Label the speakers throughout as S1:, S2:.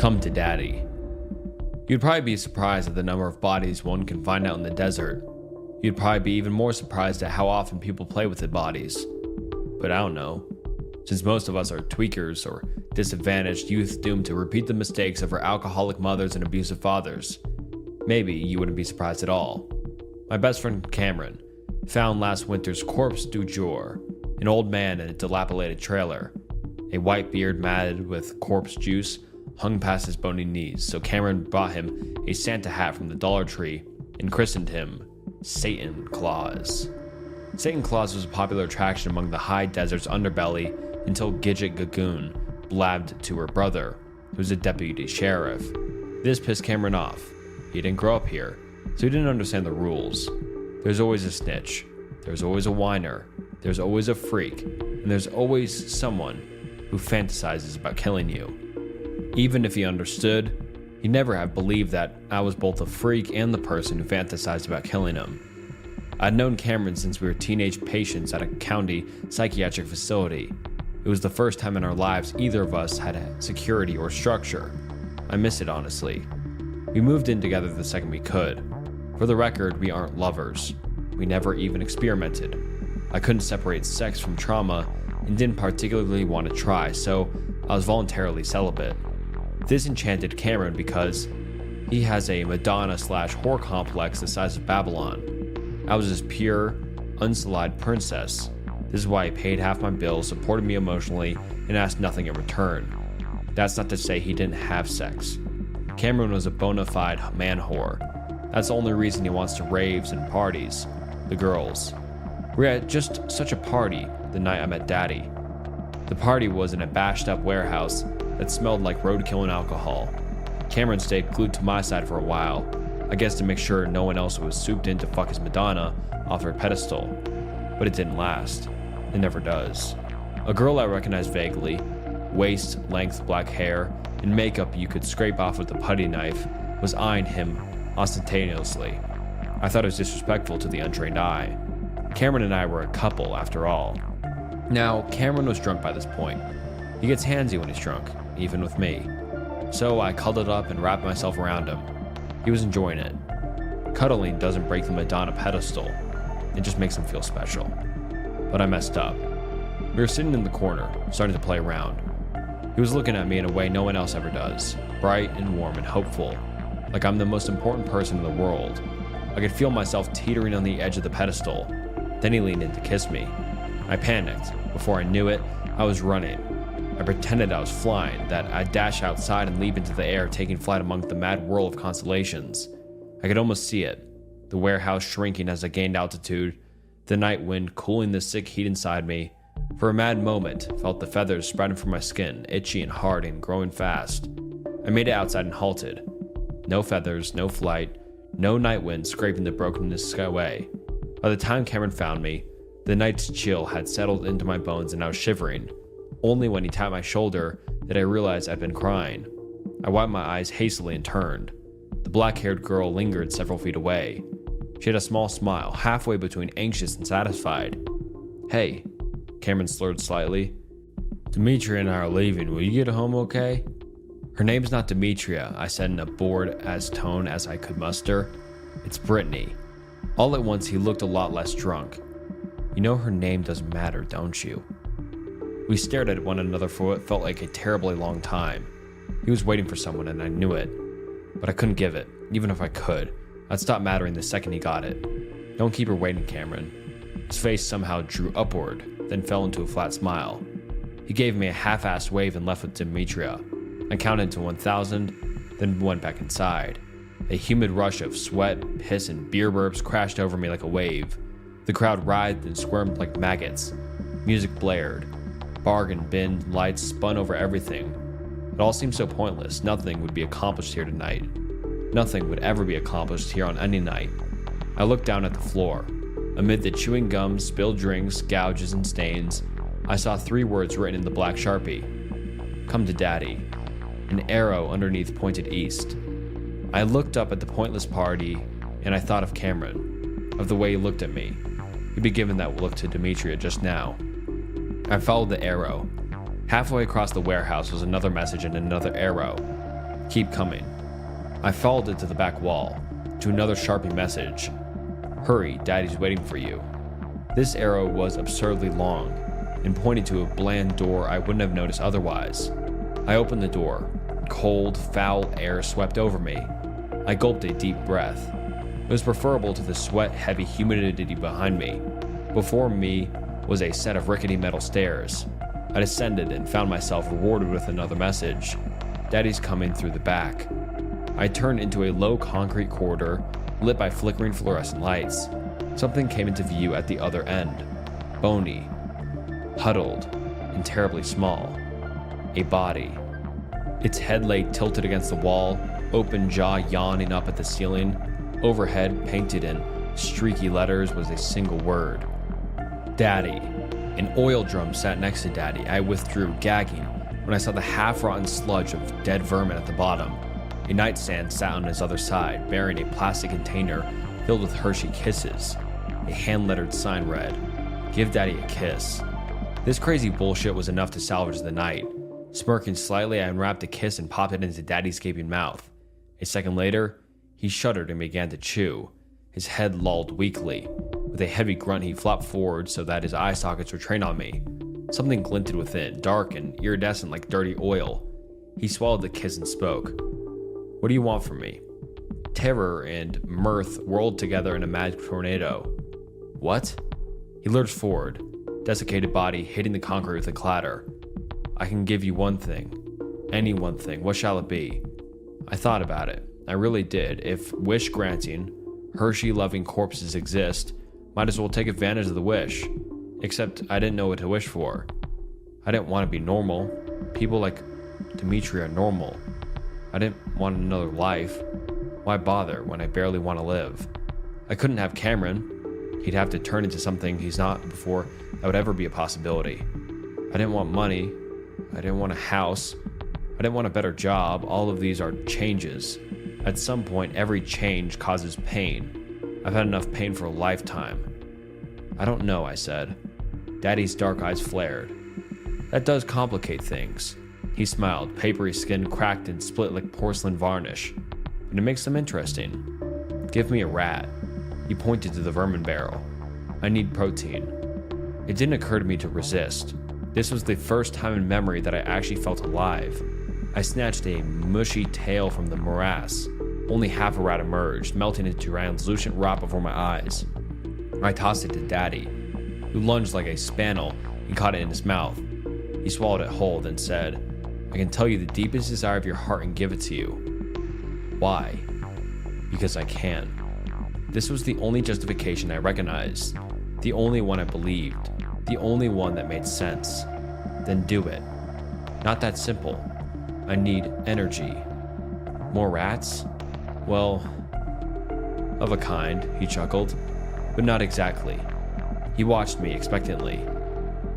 S1: Come to daddy. You'd probably be surprised at the number of bodies one can find out in the desert. You'd probably be even more surprised at how often people play with the bodies. But I don't know. Since most of us are tweakers or disadvantaged youth doomed to repeat the mistakes of our alcoholic mothers and abusive fathers, maybe you wouldn't be surprised at all. My best friend Cameron found last winter's corpse du jour, an old man in a dilapidated trailer. A white beard matted with corpse juice hung past his bony knees, so Cameron bought him a Santa hat from the Dollar Tree and christened him Satan Claus. Satan Claus was a popular attraction among the high desert's underbelly until Gidget Gagoon blabbed to her brother, who was a deputy sheriff. This pissed Cameron off. He didn't grow up here, so he didn't understand the rules. There's always a snitch, there's always a whiner, there's always a freak, and there's always someone who fantasizes about killing you. Even if he understood, he'd never have believed that I was both a freak and the person who fantasized about killing him. I'd known Cameron since we were teenage patients at a county psychiatric facility. It was the first time in our lives either of us had security or structure. I miss it, honestly. We moved in together the second we could. For the record, we aren't lovers. We never even experimented. I couldn't separate sex from trauma and didn't particularly want to try, so I was voluntarily celibate. This enchanted Cameron because he has a Madonna/whore complex the size of Babylon. I was his pure, unsullied princess. This is why he paid half my bills, supported me emotionally, and asked nothing in return. That's not to say he didn't have sex. Cameron was a bona fide man whore. That's the only reason he wants to raves and parties. The girls. We were at just such a party the night I met Daddy. The party was in a bashed up warehouse that smelled like roadkill and alcohol. Cameron stayed glued to my side for a while, I guess to make sure no one else was souped in to fuck his Madonna off her pedestal. But it didn't last. It never does. A girl I recognized vaguely, waist-length black hair, and makeup you could scrape off with a putty knife, was eyeing him ostentatiously. I thought it was disrespectful to the untrained eye. Cameron and I were a couple, after all. Now, Cameron was drunk by this point. He gets handsy when he's drunk, even with me. So I cuddled up and wrapped myself around him. He was enjoying it. Cuddling doesn't break the Madonna pedestal. It just makes him feel special. But I messed up. We were sitting in the corner, starting to play around. He was looking at me in a way no one else ever does, bright and warm and hopeful, like I'm the most important person in the world. I could feel myself teetering on the edge of the pedestal. Then he leaned in to kiss me. I panicked. Before I knew it, I was running. I pretended I was flying, that I'd dash outside and leap into the air, taking flight among the mad whirl of constellations. I could almost see it, the warehouse shrinking as I gained altitude, the night wind cooling the sick heat inside me. For a mad moment, felt the feathers spreading from my skin, itchy and hard and growing fast. I made it outside and halted. No feathers, no flight, no night wind scraping the brokenness away. By the time Cameron found me, the night's chill had settled into my bones and I was shivering. Only when he tapped my shoulder did I realize I'd been crying. I wiped my eyes hastily and turned. The black-haired girl lingered several feet away. She had a small smile, halfway between anxious and satisfied. "Hey," Cameron slurred slightly. "Demetria and I are leaving. Will you get home okay?" "Her name's not Demetria," I said in a bored-as tone as I could muster. "It's Brittany." All at once he looked a lot less drunk. "You know her name doesn't matter, don't you?" We stared at one another for what felt like a terribly long time. He was waiting for someone and I knew it. But I couldn't give it, even if I could. I'd stop mattering the second he got it. "Don't keep her waiting, Cameron." His face somehow drew upward, then fell into a flat smile. He gave me a half-assed wave and left with Demetria. I counted to 1,000, then went back inside. A humid rush of sweat, piss, and beer burps crashed over me like a wave. The crowd writhed and squirmed like maggots. Music blared. Bargain bin lights spun over everything. It all seemed so pointless. Nothing would be accomplished here tonight. Nothing would ever be accomplished here on any night. I looked down at the floor. Amid the chewing gum, spilled drinks, gouges, and stains, I saw 3 words written in the black Sharpie. "Come to Daddy." An arrow underneath pointed east. I looked up at the pointless party, and I thought of Cameron, of the way he looked at me. He'd be given that look to Demetria just now. I followed the arrow. Halfway across the warehouse was another message and another arrow. Keep coming. I followed it to the back wall, to another Sharpie message. Hurry, Daddy's waiting for you. This arrow was absurdly long and pointed to a bland door I wouldn't have noticed otherwise. I opened the door. Cold, foul air swept over me. I gulped a deep breath. It was preferable to the sweat-heavy humidity behind me. Before me was a set of rickety metal stairs. I descended and found myself rewarded with another message. Daddy's coming through the back. I turned into a low concrete corridor lit by flickering fluorescent lights. Something came into view at the other end. Bony, huddled, and terribly small. A body. Its head lay tilted against the wall, open jaw yawning up at the ceiling. Overhead, painted in streaky letters, was a single word. Daddy. An oil drum sat next to Daddy. I withdrew, gagging, when I saw the half-rotten sludge of dead vermin at the bottom. A nightstand sat on his other side, bearing a plastic container filled with Hershey Kisses. A hand-lettered sign read, "Give Daddy a kiss." This crazy bullshit was enough to salvage the night. Smirking slightly, I unwrapped a kiss and popped it into Daddy's gaping mouth. A second later, he shuddered and began to chew. His head lolled weakly. With a heavy grunt, he flopped forward so that his eye sockets were trained on me. Something glinted within, dark and iridescent like dirty oil. He swallowed the kiss and spoke. "What do you want from me?" Terror and mirth whirled together in a mad tornado. "What?" He lurched forward, desiccated body hitting the concrete with a clatter. "I can give you one thing. Any one thing. What shall it be?" I thought about it. I really did. If wish granting, Hershey-loving corpses exist, might as well take advantage of the wish. Except I didn't know what to wish for. I didn't want to be normal. People like Dimitri are normal. I didn't want another life. Why bother when I barely want to live? I couldn't have Cameron. He'd have to turn into something he's not before that would ever be a possibility. I didn't want money. I didn't want a house. I didn't want a better job. All of these are changes. At some point, every change causes pain. I've had enough pain for a lifetime. "I don't know," I said. Daddy's dark eyes flared. "That does complicate things." He smiled, papery skin cracked and split like porcelain varnish. "But it makes them interesting. Give me a rat." He pointed to the vermin barrel. "I need protein." It didn't occur to me to resist. This was the first time in memory that I actually felt alive. I snatched a mushy tail from the morass. Only half a rat emerged, melting into translucent rot before my eyes. I tossed it to Daddy, who lunged like a spaniel and caught it in his mouth. He swallowed it whole, then said, "I can tell you the deepest desire of your heart and give it to you." "Why?" "Because I can." This was the only justification I recognized, the only one I believed, the only one that made sense. "Then do it." "Not that simple. I need energy." "More rats?" "Well, of a kind," he chuckled, "but not exactly." He watched me expectantly.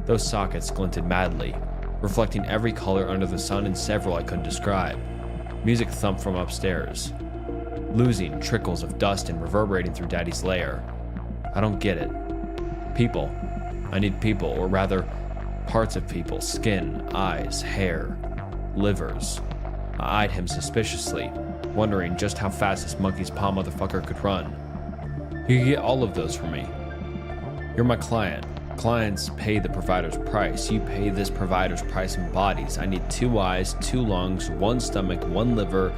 S1: Those sockets glinted madly, reflecting every color under the sun and several I couldn't describe. Music thumped from upstairs, losing trickles of dust and reverberating through Daddy's lair. "I don't get it." "People. I need people, or rather, parts of people. Skin, eyes, hair, livers." I eyed him suspiciously, wondering just how fast this monkey's paw motherfucker could run. "You can get all of those from me. You're my client. Clients pay the provider's price. You pay this provider's price in bodies. I need 2 eyes, 2 lungs, 1 stomach, 1 liver,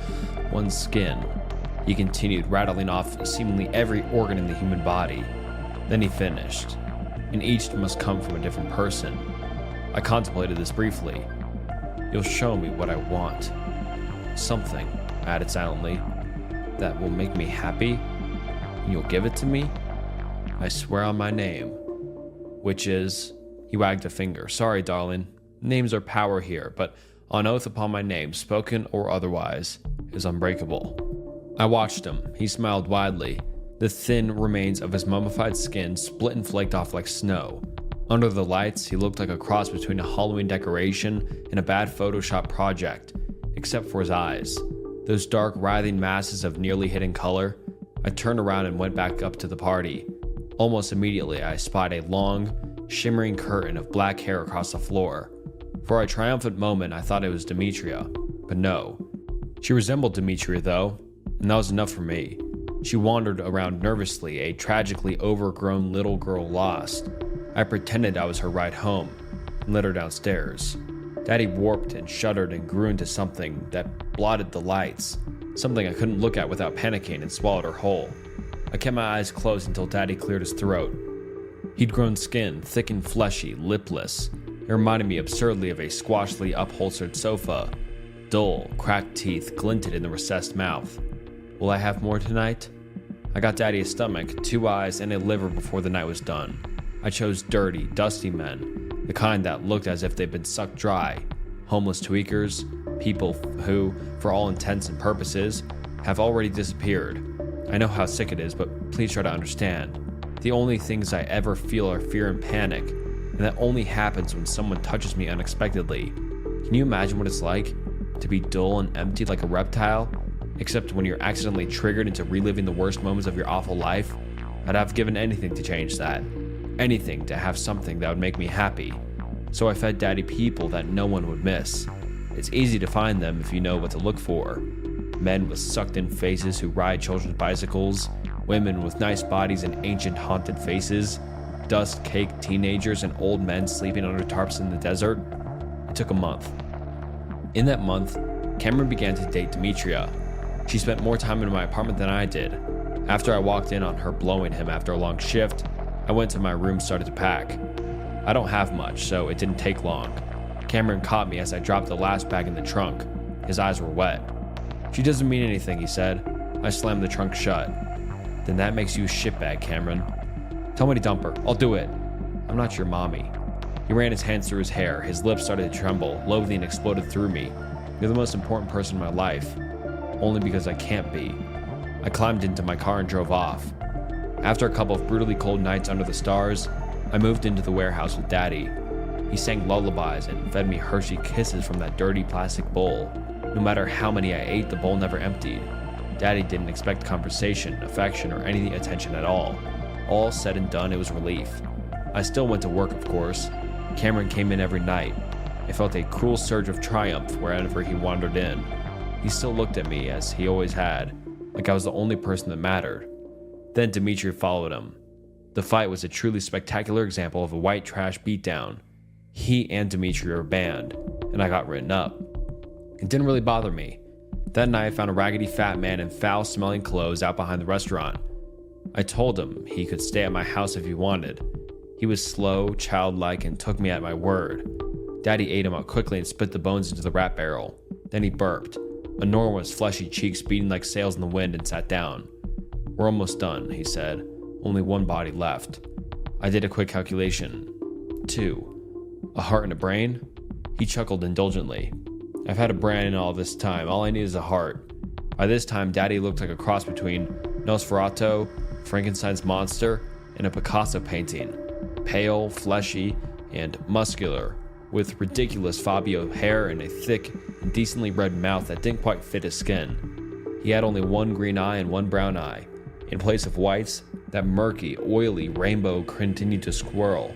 S1: 1 skin." He continued, rattling off seemingly every organ in the human body. Then he finished. "And each must come from a different person." I contemplated this briefly. "You'll show me what I want. Something," I added silently, "that will make me happy, and you'll give it to me?" "I swear on my name." "Which is?" He wagged a finger. "Sorry, darling. Names are power here, but on oath upon my name, spoken or otherwise, is unbreakable." I watched him. He smiled widely. The thin remains of his mummified skin split and flaked off like snow. Under the lights, he looked like a cross between a Halloween decoration and a bad Photoshop project, except for his eyes. Those dark, writhing masses of nearly hidden color. I turned around and went back up to the party. Almost immediately, I spied a long, shimmering curtain of black hair across the floor. For a triumphant moment, I thought it was Demetria, but no. She resembled Demetria though, and that was enough for me. She wandered around nervously, a tragically overgrown little girl lost. I pretended I was her ride home and led her downstairs. Daddy warped and shuddered and grew into something that blotted the lights, something I couldn't look at without panicking, and swallowed her whole. I kept my eyes closed until Daddy cleared his throat. He'd grown skin, thick and fleshy, lipless. It reminded me absurdly of a squashly upholstered sofa. Dull, cracked teeth glinted in the recessed mouth. Will I have more tonight? I got Daddy a stomach, 2 eyes, and a liver before the night was done. I chose dirty, dusty men, the kind that looked as if they'd been sucked dry. Homeless tweakers, people who, for all intents and purposes, have already disappeared. I know how sick it is, but please try to understand. The only things I ever feel are fear and panic, and that only happens when someone touches me unexpectedly. Can you imagine what it's like to be dull and empty like a reptile? Except when you're accidentally triggered into reliving the worst moments of your awful life? I'd have given anything to change that. Anything to have something that would make me happy. So I fed Daddy people that no one would miss. It's easy to find them if you know what to look for. Men with sucked-in faces who ride children's bicycles, women with nice bodies and ancient haunted faces, dust-caked teenagers and old men sleeping under tarps in the desert. It took a month. In that month, Cameron began to date Demetria. She spent more time in my apartment than I did. After I walked in on her blowing him after a long shift, I went to my room and started to pack. I don't have much, so it didn't take long. Cameron caught me as I dropped the last bag in the trunk. His eyes were wet. She doesn't mean anything, he said. I slammed the trunk shut. Then that makes you a shitbag, Cameron. Tell me to dump her. I'll do it. I'm not your mommy. He ran his hands through his hair. His lips started to tremble. Loathing exploded through me. You're the most important person in my life. Only because I can't be. I climbed into my car and drove off. After a couple of brutally cold nights under the stars, I moved into the warehouse with Daddy. He sang lullabies and fed me Hershey Kisses from that dirty plastic bowl. No matter how many I ate, the bowl never emptied. Daddy didn't expect conversation, affection, or any attention at all. All said and done, it was relief. I still went to work, of course. Cameron came in every night. I felt a cruel surge of triumph wherever he wandered in. He still looked at me, as he always had, like I was the only person that mattered. Then Demetria followed him. The fight was a truly spectacular example of a white trash beatdown. He and Demetria were banned, and I got written up. It didn't really bother me. That night I found a raggedy fat man in foul-smelling clothes out behind the restaurant. I told him he could stay at my house if he wanted. He was slow, childlike, and took me at my word. Daddy ate him up quickly and spit the bones into the rat barrel. Then he burped, enormous fleshy cheeks beating like sails in the wind, and sat down. We're almost done, he said. Only one body left. I did a quick calculation. 2. A heart and a brain? He chuckled indulgently. I've had a brain all this time. All I need is a heart. By this time, Daddy looked like a cross between Nosferatu, Frankenstein's monster, and a Picasso painting. Pale, fleshy, and muscular, with ridiculous Fabio hair and a thick, indecently red mouth that didn't quite fit his skin. He had only one green eye and one brown eye. In place of whites, that murky, oily rainbow continued to swirl.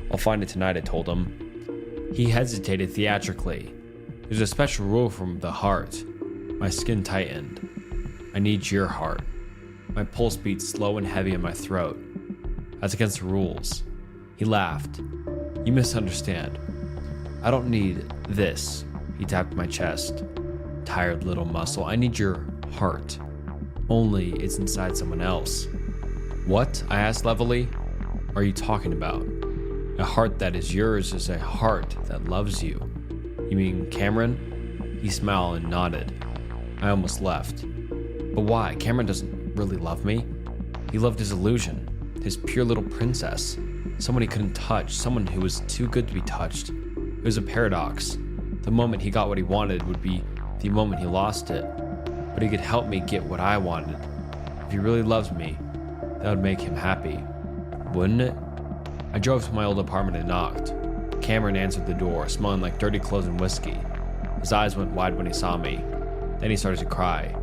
S1: I'll find it tonight, I told him. He hesitated theatrically. There's a special rule from the heart. My skin tightened. I need your heart. My pulse beat slow and heavy in my throat. That's against the rules. He laughed. You misunderstand. I don't need this. He tapped my chest. Tired little muscle. I need your heart. Only it's inside someone else. What? I asked levelly. Are you talking about? A heart that is yours is a heart that loves you. You mean Cameron? He smiled and nodded. I almost left. But why? Cameron doesn't really love me. He loved his illusion, his pure little princess. Someone he couldn't touch, someone who was too good to be touched. It was a paradox. The moment he got what he wanted would be the moment he lost it. But he could help me get what I wanted. If he really loves me, that would make him happy. Wouldn't it? I drove to my old apartment and knocked. Cameron answered the door, smelling like dirty clothes and whiskey. His eyes went wide when he saw me. Then he started to cry.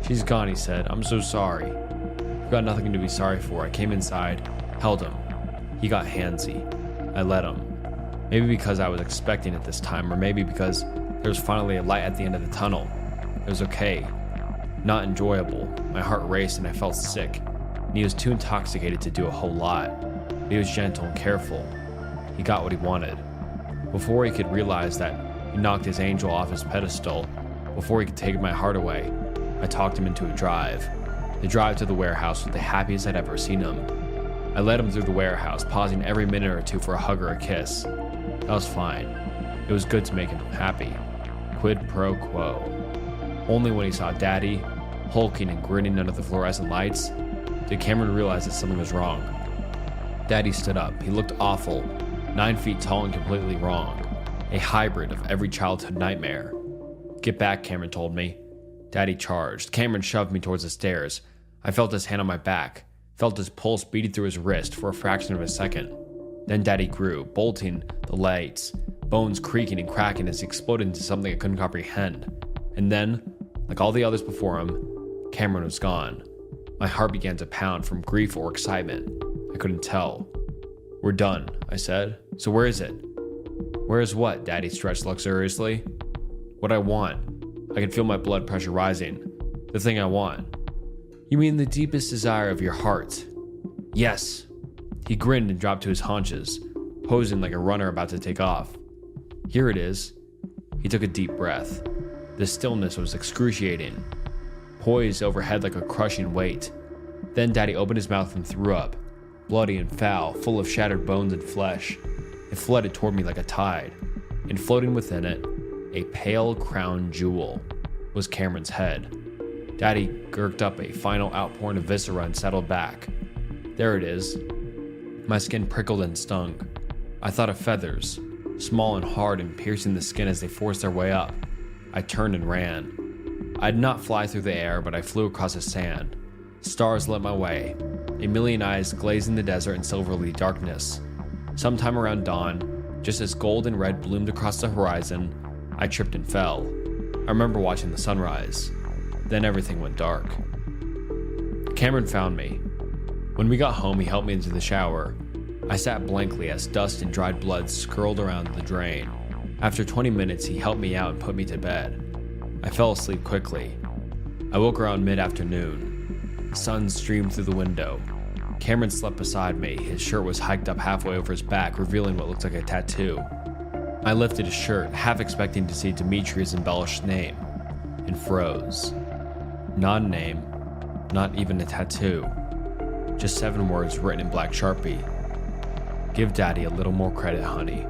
S1: She's gone, he said. I'm so sorry. I've got nothing to be sorry for. I came inside, held him. He got handsy. I let him. Maybe because I was expecting it this time, or maybe because there was finally a light at the end of the tunnel. It was okay. Not enjoyable. My heart raced and I felt sick. And he was too intoxicated to do a whole lot. But he was gentle and careful. He got what he wanted. Before he could realize that he knocked his angel off his pedestal, before he could take my heart away, I talked him into a drive. The drive to the warehouse was the happiest I'd ever seen him. I led him through the warehouse, pausing every minute or two for a hug or a kiss. That was fine. It was good to make him happy. Quid pro quo. Only when he saw Daddy, hulking and grinning under the fluorescent lights, did Cameron realize that something was wrong. Daddy stood up. He looked awful, 9 feet tall and completely wrong. A hybrid of every childhood nightmare. Get back, Cameron told me. Daddy charged. Cameron shoved me towards the stairs. I felt his hand on my back, felt his pulse beating through his wrist for a fraction of a second. Then Daddy grew, bolting the lights, bones creaking and cracking as he exploded into something I couldn't comprehend. And then, like all the others before him, Cameron was gone. My heart began to pound from grief or excitement. I couldn't tell. We're done, I said. So where is it? Where is what? Daddy stretched luxuriously. What I want. I could feel my blood pressure rising. The thing I want. You mean the deepest desire of your heart? Yes. He grinned and dropped to his haunches, posing like a runner about to take off. Here it is. He took a deep breath. The stillness was excruciating, poised overhead like a crushing weight. Then Daddy opened his mouth and threw up, bloody and foul, full of shattered bones and flesh. It flooded toward me like a tide, and floating within it, a pale crown jewel, was Cameron's head. Daddy gurged up a final outpouring of viscera and settled back. There it is. My skin prickled and stung. I thought of feathers, small and hard and piercing the skin as they forced their way up. I turned and ran. I did not fly through the air, but I flew across the sand. Stars lit my way, a million eyes glazing the desert in silvery darkness. Sometime around dawn, just as gold and red bloomed across the horizon, I tripped and fell. I remember watching the sunrise. Then everything went dark. Cameron found me. When we got home, he helped me into the shower. I sat blankly as dust and dried blood swirled around the drain. After 20 minutes, he helped me out and put me to bed. I fell asleep quickly. I woke around mid-afternoon. Sun streamed through the window. Cameron slept beside me. His shirt was hiked up halfway over his back, revealing what looked like a tattoo. I lifted his shirt, half expecting to see Dimitri's embellished name, and froze. Not a name, not even a tattoo. Just 7 words written in black Sharpie. Give Daddy a little more credit, honey.